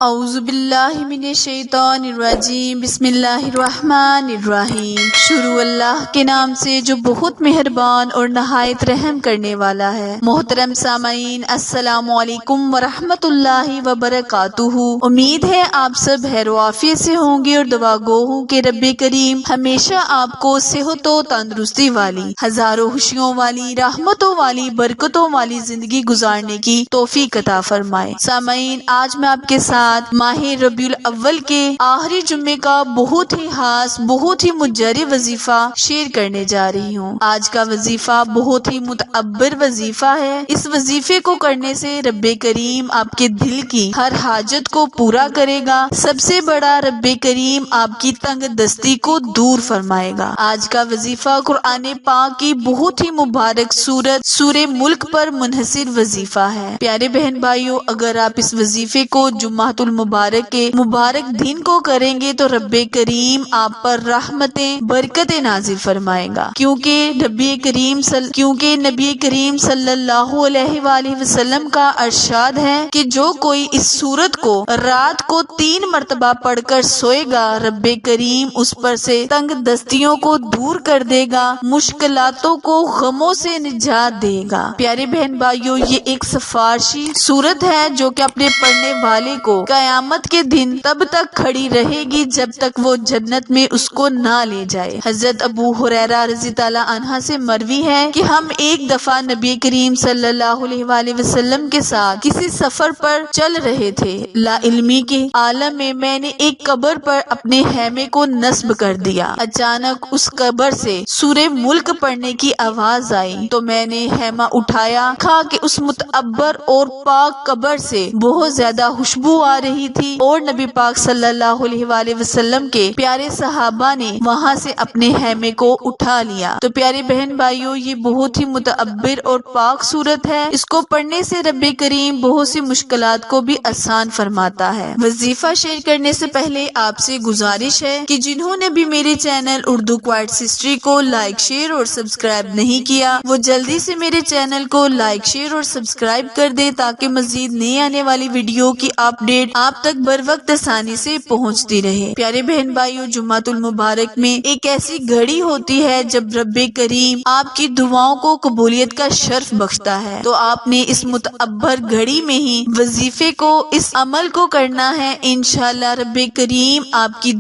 اعوذ باللہ من الشیطان الرجیم، بسم اللہ الرحمن الرحیم۔ شروع اللہ کے نام سے جو بہت مہربان اور نہایت رحم کرنے والا ہے۔ محترم سامعین، السلام علیکم ورحمۃ اللہ وبرکاتہ۔ امید ہے آپ سب خیر و عافیت سے ہوں گے اور دعا گو ہوں کہ رب کریم ہمیشہ آپ کو صحت و تندرستی والی، ہزاروں خوشیوں والی، رحمتوں والی، برکتوں والی زندگی گزارنے کی توفیق عطا فرمائے۔ سامعین، آج میں آپ کے ساتھ ماہ ربیع الاول کے آخری جمعے کا بہت ہی خاص، بہت ہی مجرب وظیفہ شیئر کرنے جا رہی ہوں۔ آج کا وظیفہ بہت ہی متعبر وظیفہ ہے۔ اس وظیفے کو کرنے سے رب کریم آپ کے دل کی ہر حاجت کو پورا کرے گا۔ سب سے بڑا، رب کریم آپ کی تنگ دستی کو دور فرمائے گا۔ آج کا وظیفہ قرآن پاک کی بہت ہی مبارک سورت سورہ ملک پر منحصر وظیفہ ہے۔ پیارے بہن بھائیوں، اگر آپ اس وظیفے کو جمعہ المبارک کے مبارک دن کو کریں گے تو رب کریم آپ پر رحمتیں، برکتیں نازل فرمائے گا، کیونکہ نبی کریم صلی اللہ علیہ وآلہ وسلم کا ارشاد ہے کہ جو کوئی اس سورت کو رات کو 3 مرتبہ پڑھ کر سوئے گا، رب کریم اس پر سے تنگ دستیوں کو دور کر دے گا، مشکلاتوں کو، غموں سے نجات دے گا۔ پیارے بہن بھائیوں، یہ ایک سفارشی سورت ہے جو کہ اپنے پڑھنے والے کو قیامت کے دن تب تک کھڑی رہے گی جب تک وہ جنت میں اس کو نہ لے جائے۔ حضرت ابو ہریرہ رضی اللہ عنہ سے مروی ہے کہ ہم ایک دفعہ نبی کریم صلی اللہ علیہ وآلہ وسلم کے ساتھ کسی سفر پر چل رہے تھے۔ لا علمی کے عالم میں میں نے ایک قبر پر اپنے خیمے کو نصب کر دیا۔ اچانک اس قبر سے سورہ ملک پڑھنے کی آواز آئی تو میں نے خیمہ اٹھایا، کہا کہ اس متعبر اور پاک قبر سے بہت زیادہ خوشبو آ رہی تھی اور نبی پاک صلی اللہ علیہ وآلہ وسلم کے پیارے صحابہ نے وہاں سے اپنے خیمے کو اٹھا لیا۔ تو پیارے بہن بھائیوں، یہ بہت ہی متعبر اور پاک سورت ہے۔ اس کو پڑھنے سے رب کریم بہت سی مشکلات کو بھی آسان فرماتا ہے۔ وظیفہ شیئر کرنے سے پہلے آپ سے گزارش ہے کہ جنہوں نے بھی میرے چینل اردو کوئٹس ہسٹری کو لائک، شیئر اور سبسکرائب نہیں کیا، وہ جلدی سے میرے چینل کو لائک، شیئر اور سبسکرائب کر دیں تاکہ مزید نئی آنے والی ویڈیو کی اپڈیٹ آپ تک بر وقت آسانی سے پہنچتی رہے۔ پیارے بہن بھائیوں، جمعہ المبارک میں ایک ایسی گھڑی ہوتی ہے جب رب کریم آپ کی دعاؤں کو قبولیت کا شرف بخشتا ہے، تو آپ نے اس متعبر گھڑی میں ہی وظیفے کو، اس عمل کو کرنا ہے۔ انشاءاللہ رب کریم آپ کی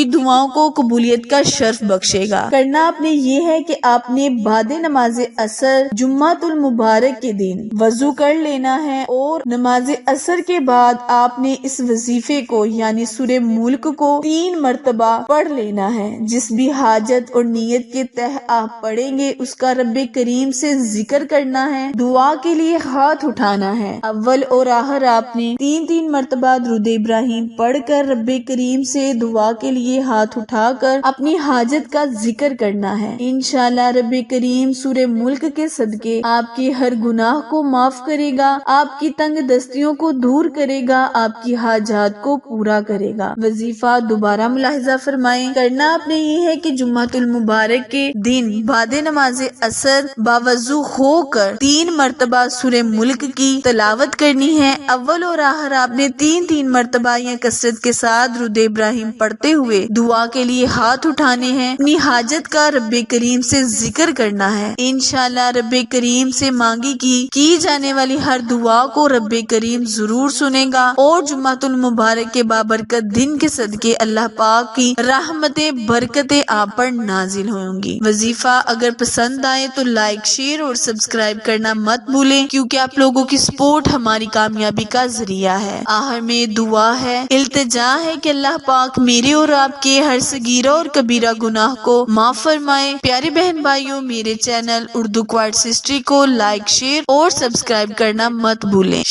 دعاؤں کو قبولیت کا شرف بخشے گا۔ کرنا آپ نے یہ ہے کہ آپ نے بعد نماز عصر جمعہ المبارک کے دن وضو کر لینا ہے اور نماز عصر کے بعد آپ نے اس وظیفے کو یعنی سورہ ملک کو 3 مرتبہ پڑھ لینا ہے۔ جس بھی حاجت اور نیت کے تحت آپ پڑھیں گے اس کا رب کریم سے ذکر کرنا ہے، دعا کے لیے ہاتھ اٹھانا ہے۔ اول اور آخر آپ نے 3 مرتبہ درود ابراہیم پڑھ کر رب کریم سے دعا کے لیے ہاتھ اٹھا کر اپنی حاجت کا ذکر کرنا ہے۔ انشاءاللہ رب کریم سورہ ملک کے صدقے آپ کے ہر گناہ کو معاف کرے گا، آپ کی تنگ دستیوں کو دور کرے گا، آپ کی حاجات کو پورا کرے گا۔ وظیفہ دوبارہ ملاحظہ فرمائیں۔ کرنا آپ نے یہ ہے کہ جمعہ المبارک کے دن بعد نماز عصر باوضو ہو کر 3 مرتبہ سورہ ملک کی تلاوت کرنی ہے۔ اول اور آخر آپ نے 3 مرتبہ یا کثرت کے ساتھ درود ابراہیم پڑھتے ہوئے دعا کے لیے ہاتھ اٹھانے ہیں، اپنی حاجت کا رب کریم سے ذکر کرنا ہے۔ انشاءاللہ رب کریم سے مانگی کی جانے والی ہر دعا کو رب کریم ضرور سنے گا اور جمعہ المبارک کے بابرکت دن کے صدقے اللہ پاک کی رحمتیں، برکتیں آپ پر نازل ہوں گی۔ وظیفہ اگر پسند آئے تو لائک، شیئر اور سبسکرائب کرنا مت بھولیں، کیونکہ آپ لوگوں کی سپورٹ ہماری کامیابی کا ذریعہ ہے۔ آخر میں دعا ہے، التجا ہے کہ اللہ پاک میرے اور آپ کے ہر صغیرہ اور کبیرہ گناہ کو معاف فرمائے۔ پیارے بہن بھائیوں، میرے چینل اردو کوئٹس ہسٹری کو لائک، شیئر اور سبسکرائب کرنا مت بھولیں۔